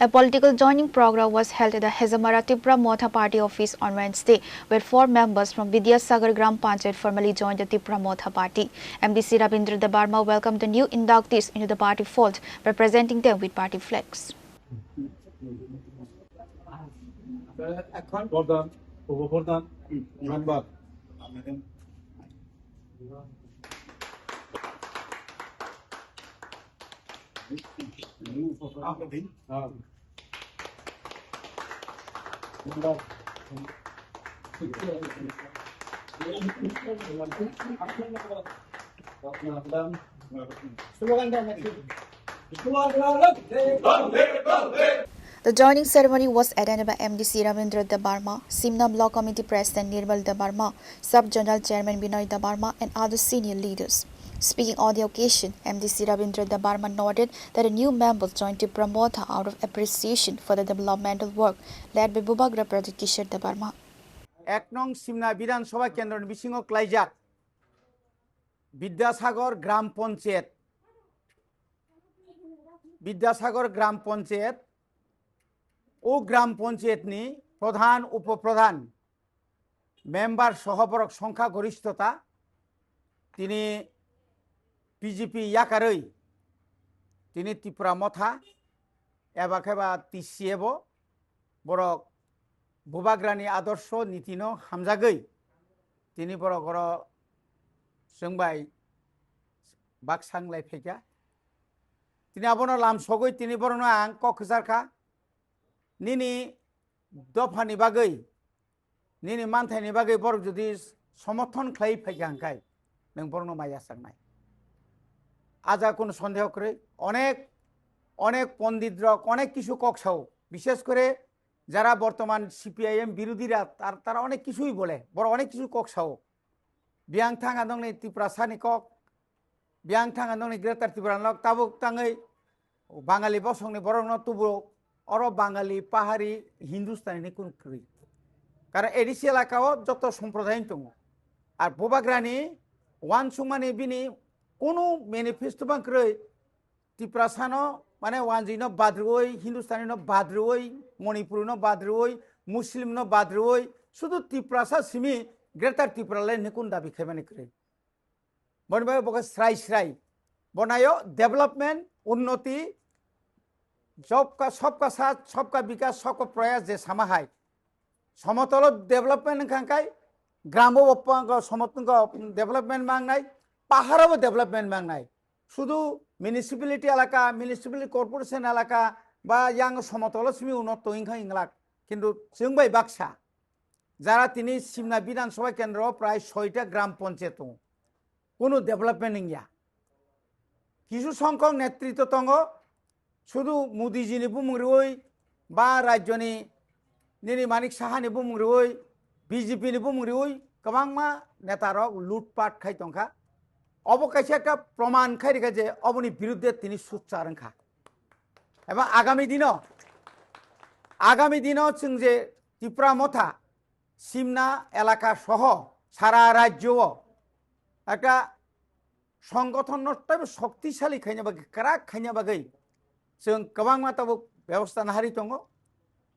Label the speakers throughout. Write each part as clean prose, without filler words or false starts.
Speaker 1: A political joining program was held at the Hazamara Tipra Motha Party office on Wednesday, where 4 members from Vidyasagar Gram Panchayat formally joined the Tipra Motha Party. MDC Rabindra Debarma welcomed the new inductees into the party fold, representing them with party flags. The joining ceremony was attended by MDC Rabindra Debarma, Simna Block Committee President Nirmal Debarma, Sub-General Chairman Binoy Debarma and other senior leaders. Speaking on the occasion, MDC Rabindra Debarma noted that a new member joined Tipra Motha out of appreciation for the developmental work led by Bubagra Pradit Kishore Debarma.
Speaker 2: এক নং সিমনা বিধানসভা কেন্দ্রের বিশিঙ্গ ক্লাইজাক বিদ্যাসাগর গ্রাম পঞ্চায়েত ও গ্রাম পঞ্চায়েতনি প্রধান উপপ্রধান member সহবরক সংখ্যা গরিষ্ঠতা তিনি BJP ইয়াকারই তিনি ত্রিপুরা মথা এবাকেবা তিসিয়েব বরক বুবাগ্রানি আদর্শ নীতিনো হামজাগৈ তিনি বরগর जोंबाय बाक्सांलाय फैका তিনি আবনো লাম সগৈ তিনি বরনো আং কক্সারখা নিনি দফানি বাগৈ নিনি মানথাইনি বাগৈ বর যদি সমর্থন খাই ফैका হাंखाय नों বরনো মাইয়া सांनाय আজা কোনো সন্দেহ করে অনেক পণ্ডিতরা অনেক কিছু কক্সাও বিশেষ করে যারা বর্তমান সিপিআইএম বিরোধীরা তারা অনেক কিছুই বলে বড় অনেক কিছু কক্সাও বিয়াং থাঙ্গা দংনি ত্রিপুরা সানি কক বিয়াং থাঙ্গা দংনি গ্রেটার ত্রিপুরা লক তাবুক তাঙ্গৈ বাঙালি বসংনি বরং তুবু অর বাঙালি পাহাড়ি হিন্দুস্তানি কোন ক্রই কারণ এডিসি এলাকাও যত সম্প্রদায় দङ আর বুবাগ্রানি ওয়ান সুমানি বিনি কোনো ম্যানিফেস্টো বাংক্রই ত্রিপুরা সানো মানে ওয়ানজিনো বাদ্রুই হিন্দুস্তানিনো বাদ্রুই মণিপুরনো বাদ্রুই মুসলিমনো বাদ্রুই শুধু ত্রিপুরা সা সিমি গ্রেটার ত্রিপুরালে নিকুন দাবি খাইমানি করে বনবাই বকে স্রাই बनायो डेवलपमेंट उन्नति सबका साथ सबका विकास सबका प्रयास जे समाहाय समतल डेवलपमेंट खांखाय ग्रामो समतल डेवलपमेंट मांगनाय पाहाड़ो डेवलपमेंट मांगनाय शुधु म्यूनिसिपालिटी एलाका म्यूनिसिपालिटी कॉर्पोरेशन एलाका बा यांग समतल सिमी उन्नत इंखा इंगलाक किन्तु जोंबाय बाक्सा যারা তিনি সিমনা বিধানসভা কেন্দ্র প্রায় 6টা গ্রাম পঞ্চায়েত কোনো ডেভেলপমেন্ট ইয়া কিছু সংখ্যক নেতৃত্ব দङ শুধু মোদিজিনি বুমুরুই বা রাজ্যনি নিনি মানিক সাহানি বুমুরুই বিজেপিনি বুমুরুই गोबांमा নেতারক লুটপাট খাই দंखा অবকাশে একটা প্রমাণ খাই রেখে যে অবনি বিরুদ্ধে তিনি সুচ্চারংখা এবং আগামী দিনও जों যে ত্রিপুরা মথা সিমনা এলাকা সহ সারা রাজ্য একটা সংগঠন শক্তিশালী খাইনা বাকি ক্রাক খাইনা বাকি जों गोबां माताबो व्यवस्था नाहारि दङ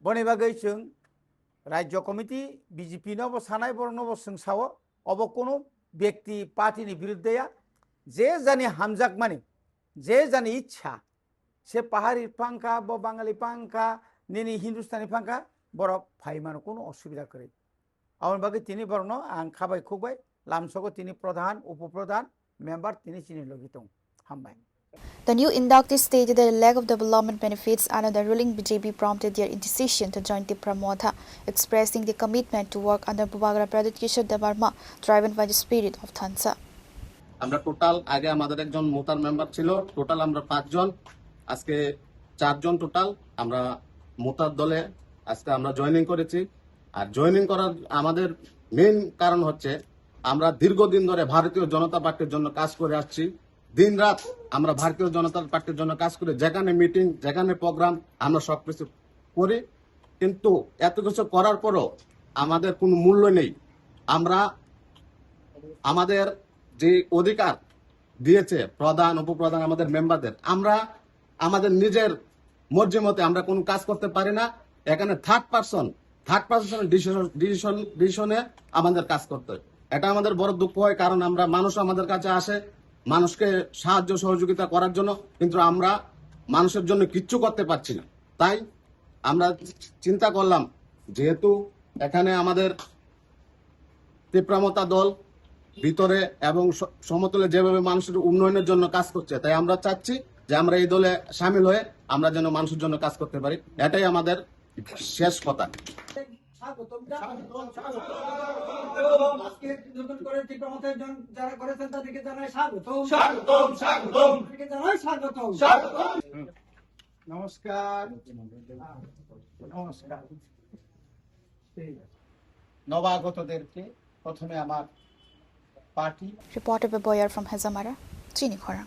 Speaker 2: बनि बागै जों राज्य कमिटी बीजेपी नबो सानाय बरनबो जों सावो अब कोनो व्यक्ति पार्टीनि बिरुद्धया जे जानि हामजाक माने जे जानि इच्छा से पाहाड़ी पांखा ब बांगाली पांखा निनि हिंदुस्तानी पांखा बरफ फाइमान कोनो असुविधा करे आवन बागै तिनी बरनो आं खाबाय खुबाय लामसगो तिनी प्रधान उपप्रधान मेंबर तिनी चिनि लगी दं हामबाय.
Speaker 1: The new inductees stated that the lack of development benefits under the ruling BJP prompted their decision to join Tipra Motha, expressing their commitment to work under Bubagra Pradit Kishore Debarma, driven by the spirit of Thansa.
Speaker 3: আমরা total আগে আমাদের একজন মোতার member ছিল total আমরা 5 জন আজকে 4 জন total আমরা মোতার দলে আজকে আমরা জয়েনিং করেছি আর জয়েনিং করার আমাদের মেইন কারণ হচ্ছে আমরা দীর্ঘদিন ধরে ভারতীয় জনতা পার্টির জন্য কাজ করে আসছি दिन रात আমরা ভারতীয় জনতা পার্টির জন্য কাজ করে যেখানে মিটিং যেখানে প্রোগ্রাম আমরা সবকিছু করি কিন্তু এত কিছু করার পরও আমাদের কোনো মূল্য নেই আমরা আমাদের যে অধিকার দিয়েছে প্রধান উপপ্রধান আমাদের মেম্বারদের আমরা আমাদের নিজের মর্জি মতে আমরা কোনো কাজ করতে পারি না। এখানে থার্ড পার্সন ডিসিশনে আমাদের কাজ করতে হয়। এটা আমাদের বড় দুঃখ হয়, কারণ আমরা মানুষ আমাদের কাছে আসে মানুষকে সাহায্য সহযোগিতা করার জন্য, কিন্তু আমরা মানুষের জন্য কিচ্ছু করতে পারছি না। তাই আমরা চিন্তা করলাম, যেহেতু এখানে আমাদের তীব্রমতা দল ভিতরে এবং সমতলে যেভাবে মানুষের উন্নয়নের জন্য কাজ করছে, তাই আমরা চাচ্ছি যে আমরা এই দলে সামিল হয়ে আমরা যেন মানুষের জন্য কাজ করতে পারি। এটাই আমাদের শেষ কথা।
Speaker 2: নমস্কার। নমস্কার। নবাগতদেরকে প্রথমে আমার party
Speaker 1: Reported by Boyer from Hazamara, Chini Khora.